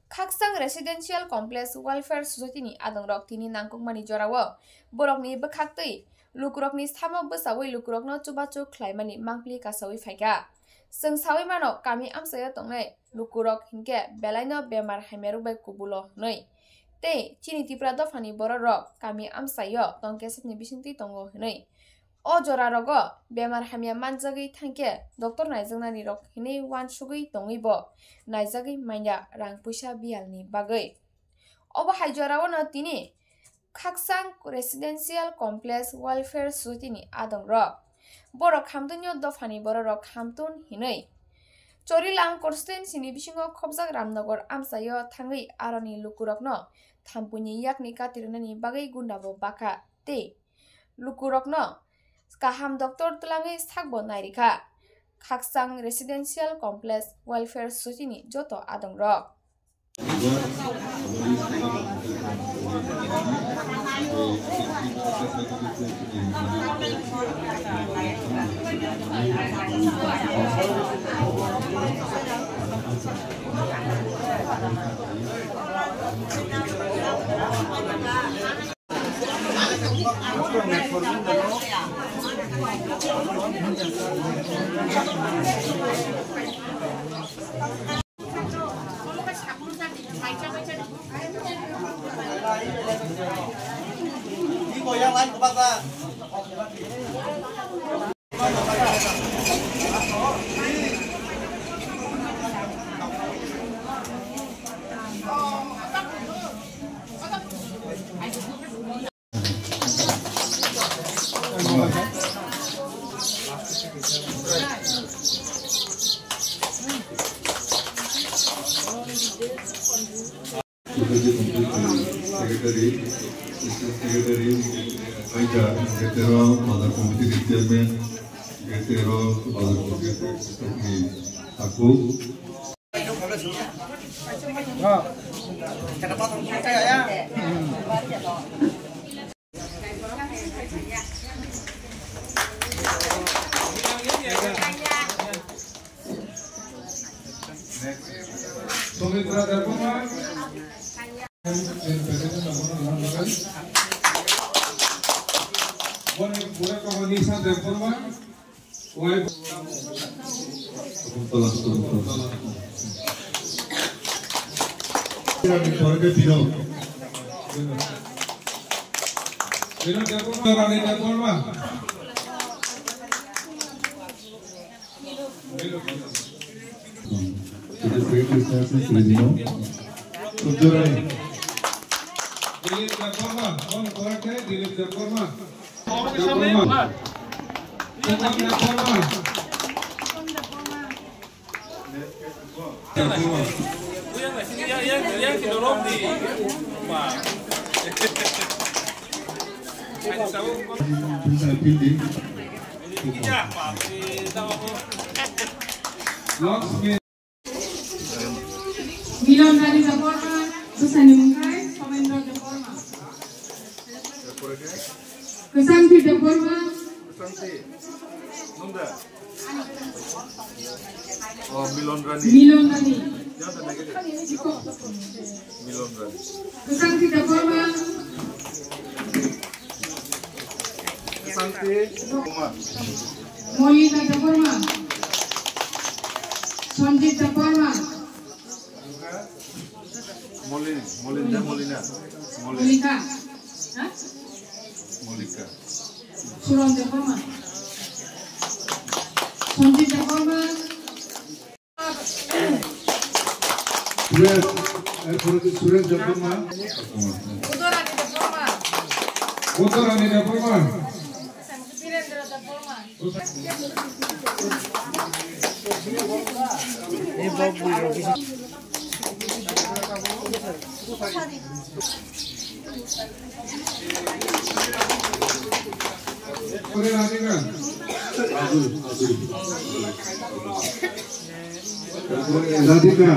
Kaksang Residential Complex Welfare Society ni adongrok tini nangkukmani jorao borokni bwkhaktwi lukurokni samo bwsawi lukurokno chubachu khlaimani mangpli kasawi phaika जों सावै मानो गामि आमसाया तंनाय लुकुरक हिनके बेलायनो बेमार हाइमेरु बै कुबुलो नै ते चिनि तिप्रा दफानि बर रक गामि आमसायो तंकेसनि बिसिंति तंगो हनै अ जरा रगो बेमार हामिया मानजागै थांके डॉक्टर नायजोंनानि रक हिनै वान सुगै तंगैबो नायजागै माइया रां पैसा बियालनि बागै अब हाइजरावनो तिनि खाकसां रेसिडेन्शियल कमप्लेक्स वेलफेयर सोसाइटिनि आदंरक borok khamdunyo dofani borok khamtun hinai chorilang constituency bisingo khobjak ramnagar amsayo thangui aroni lukurokno thampuni yakni katirnani bagai gundabo baka te lukurokno kaham doctor tlangai sakbo nairika Kaksang Residential Complex Welfare Society ni joto adongrok Ibu yang lain ke bangsa. Secretary, Aida, Getero, Mother Committee Chairman, Getero, Mother Committee Aku. Kenapa saya ya? Sumitra Dharma पूरा combination reforma Milon dari Reforma, Susani Mungkai, Komendor Reforma. Kesanti Reforma. Kesanti. Nunda. Oh, Milon Rani. Milon Rani. Milon Rani. Kesanti Reforma. Kesanti. Molina Reforma. Sanjit Reforma. Molina. Molika. Hah? Molika. Suron Reforma. Sanjit Reforma. Suren Reforma. Utorani Reforma. Radhika.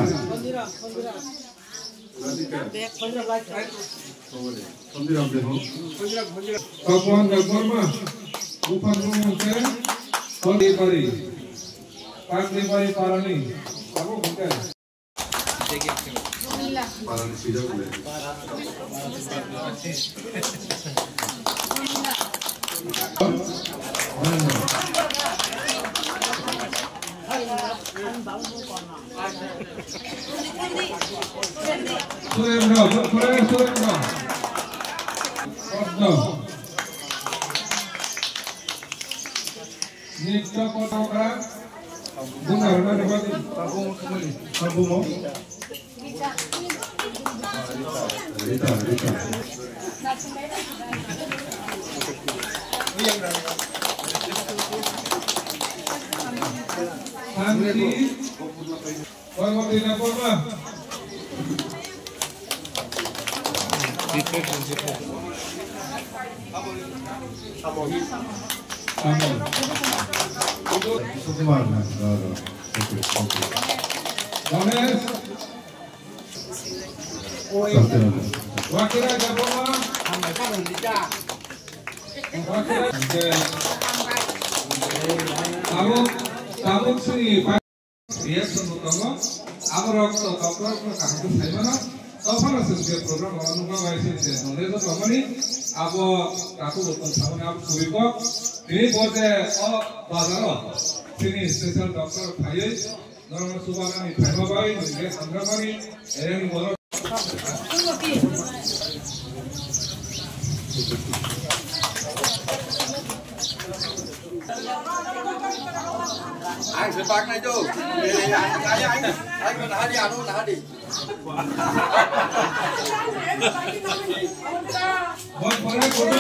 Kapuan Reforma. Bukan mungkin. Pari. Parani. Aku bukan. Parang sila boleh. Nita kota orang, bunga mana dapat tabung kembali, tabung mau? Rita. Santi, kau mau tidak apa? Sukumar na. Ganesh. Wakira Japoma. Kamu sini reaction utama. Amar waktu dokter ko kahit say mana. Tafana sesge program orang nunggu wajib sih. Nolnya tu kamani. Abo kaku utama sama abo suri ko. Ini boleh bazar. Sini special dokter Bhai. Orang subhanani Bhai Bhai. Ini Sandramani. Ini boleh. Anh sẽ bác này chú. Anh còn hả đi ăn không hả đi. Buat mana kopi?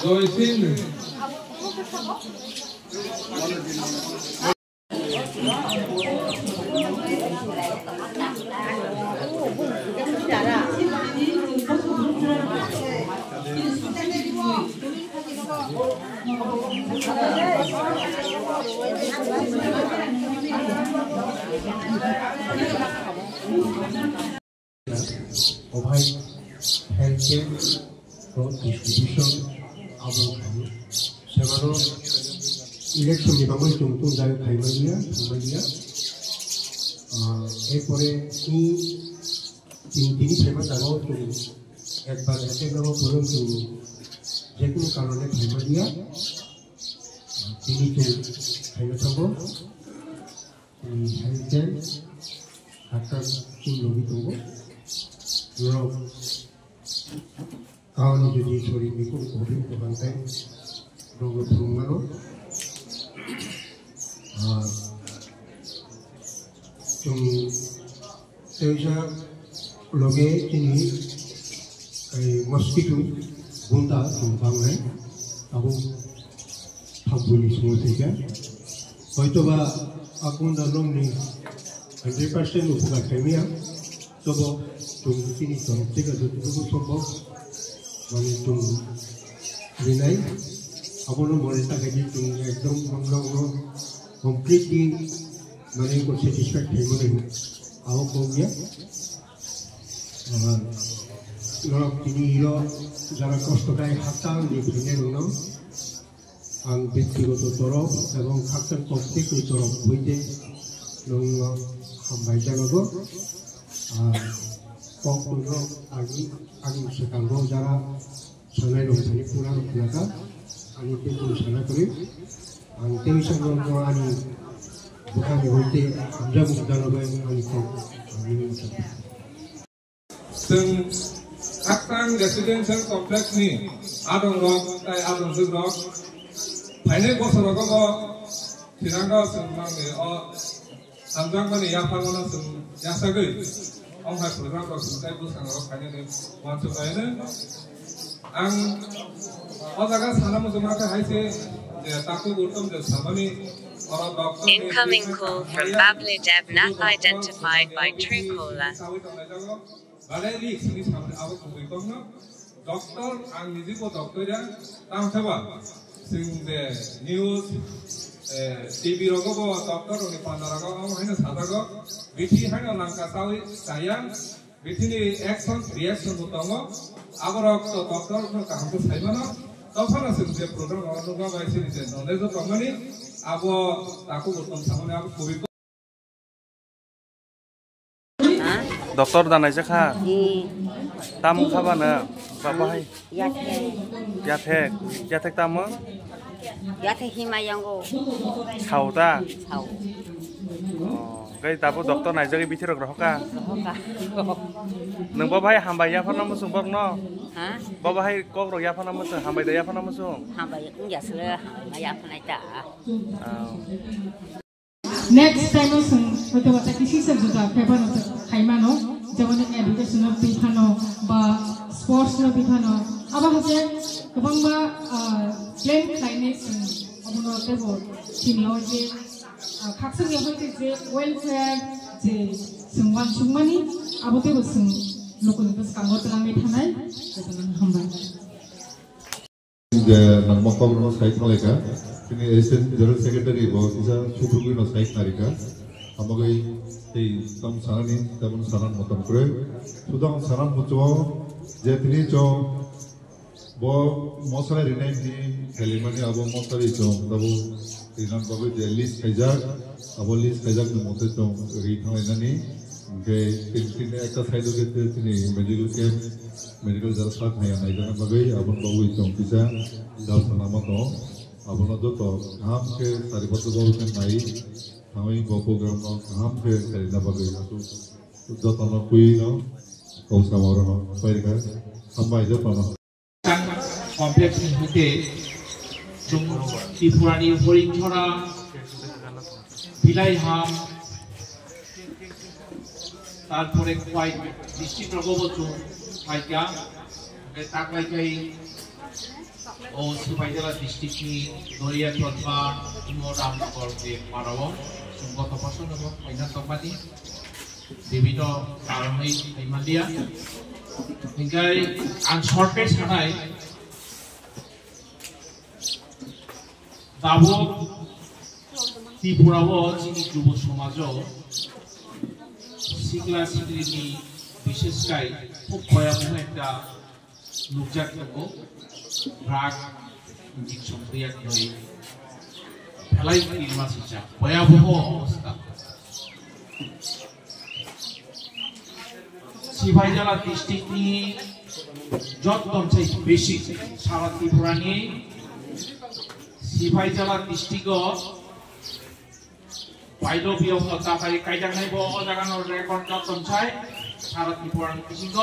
Rồi xin. Provide healthcare for distribution of several election নির্বাচন কিন্তু যায় খাইমালিয়া এরপরে তিনি famous আগাও তুমি একবার একে নাম বলুন তুমি যে কোনো কারণে খাইমালিয়া তিনি তুমি খাইমা থাকবো হেলথকেয়ার ডাক্তার তুমি লবি থাকবো 가운이 주지 소리 미국 고림 도반대 로그 부르마로 좀 세우샤 로게 지니 머스키토 본다 좀 방에 하고 탐불이 스무세가 হয়তোবা আপনার লোমনি 100% উপকার পেমিয়া তবে তুমি তরফ থেকে যতটুকু সম্ভব মানে তুমি বিনাই আপনার মনে থাকে যে তুমি একদম কমপ্লিটলি মানে স্যাটিসফাইড থাকবে আও কমিয়া তিনি যারা কষ্টকারী হাক্তাং দিয়ে রুনাম আং ব্যক্তিগত তরফ এবং হাক্তাং প্রত্যেকের তরফ হইতে হামবাই জানাবো কখনো আগে সেখানও যারা সানাই রংসানি পুরা রক্ষা আমি তেমন সানা করি আমি তেমনি সঙ্গে আমি বুকামি হইতে Hamza মুদানবাই আমিซึ่งอักตังเรสซิเดนเชียลคอมเพล็กซ์นี่อาดงรอกแต่อาดงซึ่งรอกภายในกสรก็ที่นั่นก็ซึ่งบางเนี่ยทำจังมันเนี่ยยาฟังมันซึ่งยาสักเลยองค์ให้โปรแกรมก็ซึ่งได้บุษงรอกภายในวันสุดท้ายเนี่ยอังจักรสารมุสมาก็ให้เสียเนี่ยตักกุบุตรมเดือดสามีIncoming call from Babladev not identified by Truecaller. Doctor ang niji ko doctor ya tam thaba sing the news TV rogo bo doctor oni pandarago am haina sadago bithi haina langka tawi sayang bithi ni action reaction botango aborok to doctor no kaham saimana tofana se program anuga baisi ni knowledge to kamani abo taku botan samane abo covid Dokter dan aja kah? Tamu kapan Bapak hai? Yatek tamu? Yatek himayanggo. Tahu ta? Tahu. Oh, kai tapu dokter aja ke bicara rohka. Neng Bapak hai hambai ya pernah masuk bang no? Hah? Bapak hai kok roh ya pernah masuk? Hambai daya pernah masuk? Hambai enggak sudah ya pernah tak. Next time hয়তো একটা কৃষি sector favour খাইমানো যেমন education বিধানো বা sports বিধানো আবার হচ্ছে গোबां বা plane climate অবনো তেবো চিনিও যে খাকসংনি হইতে যে ওয়েলফেয়ার যে সুংवान सुंमानि आबोतेबो सुं लोकनिबो कांगो तलांनि थानाय जेतन हामबाय যে নামকরণ সাইট মালিকা তিনি এসএন জেনারেল সেক্রেটারি বসিসা সুপ্রগুণ সাইট নারিকা আমাকে এই তম সারানি তেমন সারান মতন করে সুতরাং সারান মুচো যে তিনি চ ব মশলা রিনাই দি হেলিমানি আবো মশলা চ দাবো রিনান বাবু যে লিস্ট খাইজাক আবো লিস্ট খাইজাক মতে চ রি থাইনানি কে তিনি একটা সাইড গেতে তিনি medical camp medical jarak tak hanya naik dengan bagai abon bawa itu bisa dalam nama to abon itu to ham ke tari batu bawa kan naik kami bawa program no ham ke tari na bagai itu itu tanah kui no kau sama orang no baik kan hamba itu tanah kompleks itu Tripurani Porinchora Pilai ham তারপরে কোয়াই district রগবচু ফাইকা তাকলাইকাই ও সুপাইজেলা ডিস্ট্রিক্টনি দরিয়া তথা imo Ramnagar যে মানব সুগত ফসল এবং ফাইনা তকমানি বিভিন্ন কারণে ফাইমালিয়া হিংগাই আন শর্টে সানাই দাবো ত্রিপুরাও চিনি যুব সমাজ সিগলা সিগলিনি বিশেষকাই খুব ভয়াবহ একটা লোকজাতক রাগ সংক্রিয়াক হয়ে ফেলাই নির্মাণ ভয়াবহ অবস্থা সিপাহীজলা ডিস্ট্রিক্টনি যতন বেশি সারা ত্রিপুরানি সিপাহীজলা ডিস্ট্রিক্ট বাইদ বিয়ক তাকাই কাইজানাই ব জাগানো রেকর্ড যতনছাই সারা ত্রিপুরান কিসিঙ্গ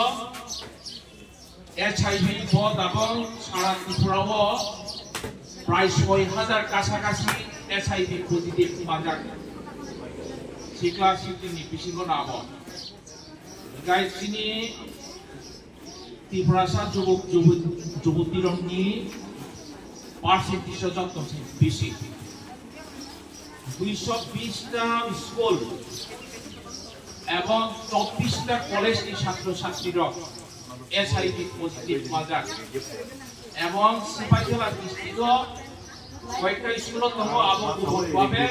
এইচআইভি ব দাবং সারা ত্রিপুরাও প্রায় ৬০০০ কাছাকাছি এইচআইভি পজিটিভ বাজার সিকলা সিটিনি কিসিঙ্গ নাব গাইছিনি ত্রিপুরাসা যুবক যুবতীরনি পার্সেন্টেজ যতনছাই বেশি 220টা স্কুল এবং 24টা কলেজ ni ছাত্র-ছাত্রীরা এসআইভি পজিটিভ বাজার এবং সিপাহীজলা ডিস্ট্রিক্ট কয়েকটা স্কুল তহ আবহাওয়াভাবে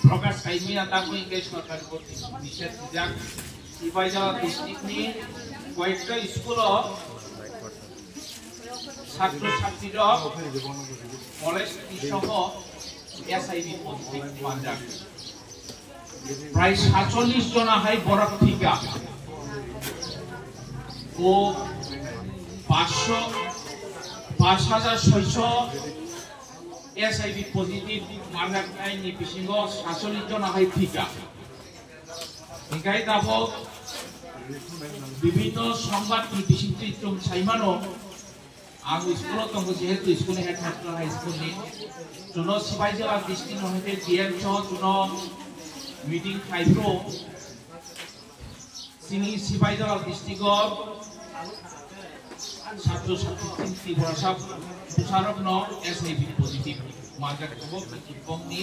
প্রকাশ কাইমিয়া তাকই কে সরকার কর্তৃক নিষেধ যাক সিপাহীজলা ডিস্ট্রিক্ট ni কয়েকটা স্কুল ছাত্র-ছাত্রীরা কলেজ সহ এসআইভি পজিটিভ বাজার প্রায় ৪৭ জন হাই বরফ টিকা ও ৫,৬০০ এসআইভি পজিটিভ বাজার আইনি বিসিঙ্গ ৪৭ জন হাই টিকা একাই দাব বিভিন্ন সংবাদ বিশিষ্ট সাইমানো आं स्कूल दंग जेहेतु स्कूल हेडमास्टर हाई स्कूल नि जुनो सिपाहीजला डिस्ट्रिक्ट नहते डीएम स जुनो मीटिंग खाइब्रो सिनी सिपाहीजला डिस्ट्रिक्ट ছাত্র ছাত্রী ত্রিপুরাসা প্রসারক ন এসআইভি পজিটিভ মার্কেট খবর কিপংনি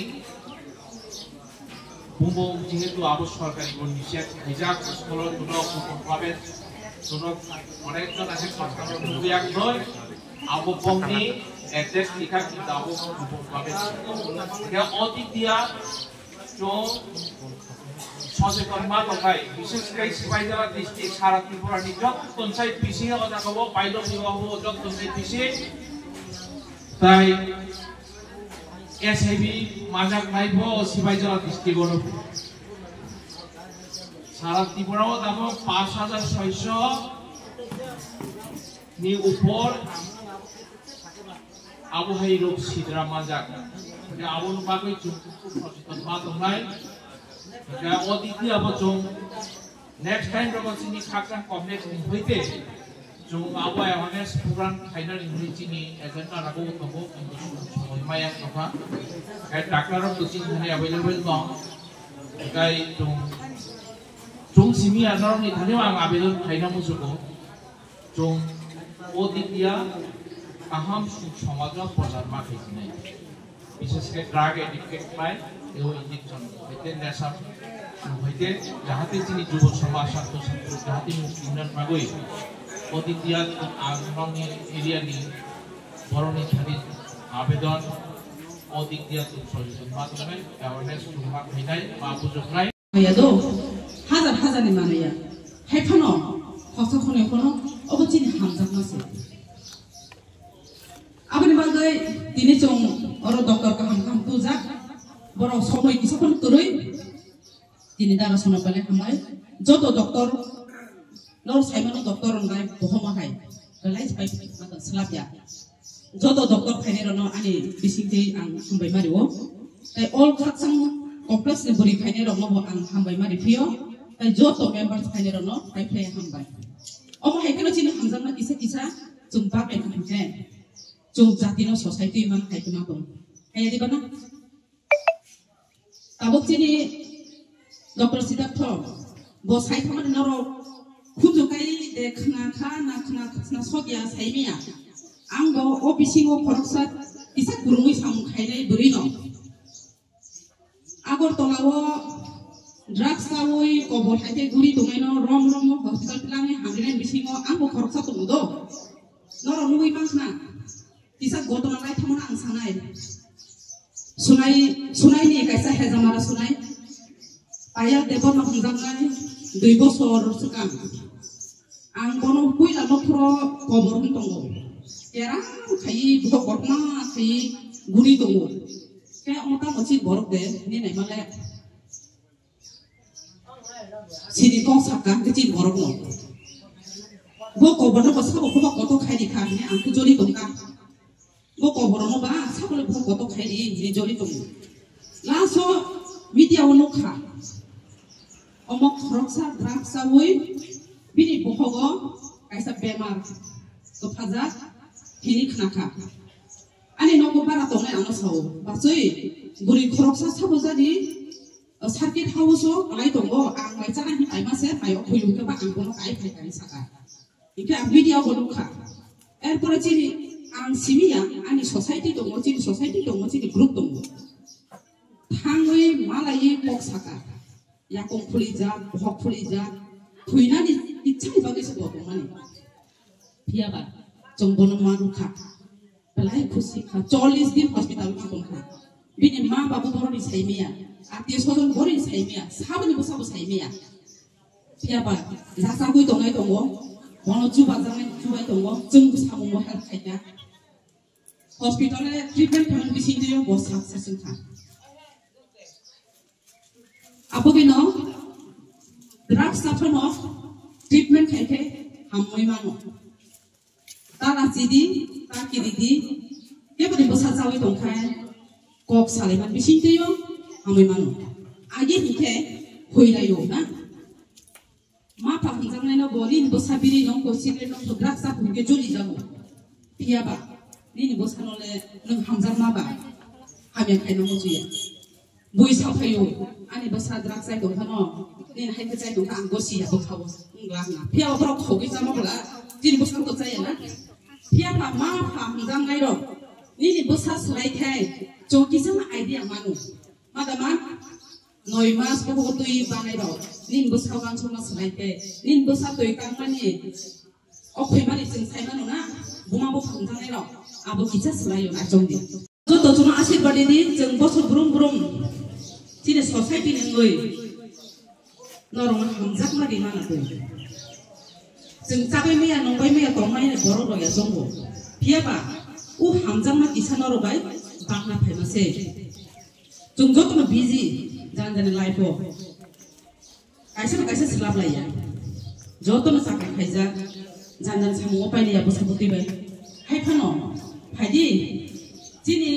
বুমো যেহেতু আবো সরকারি নিষেধ হিজাব স্কুল দুনো ভাবে দুনো অনেকজন আছে সরকার দুয়াক নয় আবো পংনি address dikha kita abo babe ya audit dia jo সচেতন মা দখাই বিশেষ করে সিপাহীজলা ডিস্ট্রিক্ট সারা ত্রিপুরানি যত পঞ্চায়েত পিছিয়ে কথা কব পাইল বিবাহ যত পঞ্চায়েত পিছিয়ে তাই এসআইবি মাজাক নাইব সিপাহীজলা ডিস্ট্রিক্টর সারা ত্রিপুরাও দাম 5600 নি উপর আবহাওয়ার রোগ সিদ্রা মাজাক আবন বাগৈ সচেতন মা দখাই অতিথি আবচং নেক্সট টাইম রকমনি খাকরাং কমপ্লেক্স হইতে जों आबो अवेयरनेस प्रोग्राम फाइनल इंग्लिजिनि एजेंडा रागो तंगो समयमाया नखा गाय डाक्टारम दुसिन थाने अवेलेबल दं गाय जों सिमि आजारनि थाने आं आवेदन खायना मुजुको जों ओदिकिया अहम समाज प्रचार मा खायनाय विशेष के drug addicted by AO injection हयते नेशा हयते जाहाते जोंनि युव समाज साथ्र साथ्रि जाहाते मुक्तिनान मागै অতিথিয়া আগ্রহী এরিয়ানি বরণী থানি আবেদন অতিথিয়া সচেতন মাধ্যমে অ্যাওয়ারনেস প্রোগ্রাম হইনাই বা বুঝনাই ইয়াদো হাজার হাজারনি মানয়া হেফানো হসখনে কোনো অবচিনি হামজাক মাসে আবনি বাগৈ দিনে চং অর ডক্টর কাহাম কাম তুজাক বড় সময় কিছুক্ষণ তুই দিনে দ্বারা শোনা পেলে হামাই যত doctor Lor Simon doktor ngai bohong hai, belai sampai mata selap ya. Jodoh doktor kini rono ani bising deh ang hambai mari wo. Tapi all katsang kompleks ni beri kini rono wo ang hambai mari pio. Tapi jodoh members kini rono tapi play hambai. Om hai kalau cina hamzam na kisah jumpa dengan hamzam. Jum jatino society man hai tu matom. Hai di mana? Tabuk cini doktor Siddhartha bos hai teman noro. Kujukai de kena sogya saimia. Anggo opisingo koroksa isa kurungi samkainai berino. Agor tolawo drugs tawoi kobor hate guri tumaino rom hospital pilangi hamdilen bisingo anggo koroksa tumudo. Noro nui mangsna. Isa gotona lai thamona ang sanai. Sunai ni kaisa hezamara sunai. Ayat debon makhangjangai 2 বছর sekam. Ang kono kui la nopro kobor tongo. Kera kai bokor na kai guri tongo. Kaya mata mochi borok de ni nai male. Sini kong saka keci borok no. Bo kobor no basa bo koto khai di khani ang ku joli tongka. Bo kobor no ba sa bo koto khai di ni joli tongo. Laso media ono kha. Omok roksa draksa woi bini bohogo kaisa bemar to phajak hini khnaka ani nogo bara tongai ano sawo basoi guri khoroksa sabo jadi circuit house o alai tongo ang mai chana hi ai mase ai okhuyu ke ba ang kono kai kai saka ike video golukha erpore chini ang simia ani society tongo chini group tongo thangoi malai pok saka yakong pulija, bohok pulija, puina ni icai bagi sebuah pemani. Dia ba, jombono maruka, belai kusika, 40 din hospital kita. Bini ma babu boro di saimia, arti sodon boro di saimia, sahabat ni bosabu saimia. Dia ba, jasa kui tongai tongo, mono juba jangan juba tongo, jeng bosabu mo health kaya. Hospitalnya treatment kaman bising dia bosak sesungguh. Apa kena drugs suffer no treatment kaike hamoi mano. Tara sidi, tak kiri di, dia pada besar cawi tongkai, kok saliman bising tiyo hamoi mano. Agi hike hui layo na. Ma pahangzang na boli ni besar biri nong kosile nong drugs suffer hike joli jago. Pia ba, ni besar nole nong hamzang ma ba, hamyan kai nong mojuya. Bui sapayo, ani besar drugs saya dong kano, ni hai kerja dong kan gosi ya dong kau, enggak na. Pia orang hoki sama bola, jadi besar tu saya na. Pia pa ma pa hanggang ngairo, ni besar selai kai, joki sama idea manu. Madaman, noi mas pokok tui bangairo, ni besar kan cuma selai kai, ni besar tui kan mani, oke mani sing saya manu na. बुमाबो खामथांनाय न आबो किचा सलायो ना जोंदि जतो जों आशीर्वाद दि जों बसर ब्रुम ब्रुम तिने सोसाइटि नंगै नरम हमजाक मादि मानाखै जों चाबाय मैया नंबाय मैया तंनाय बर' रया जोंबो पियाबा उ हमजामा किसा नरबाय बांना फायमासे जों जतो बिजि जान जान लाइफो कायसे स्लाब लाया जतो साका खायजा जान जान सामु पाइलिया बसबोतिबाय हायफानो फायदि जिनि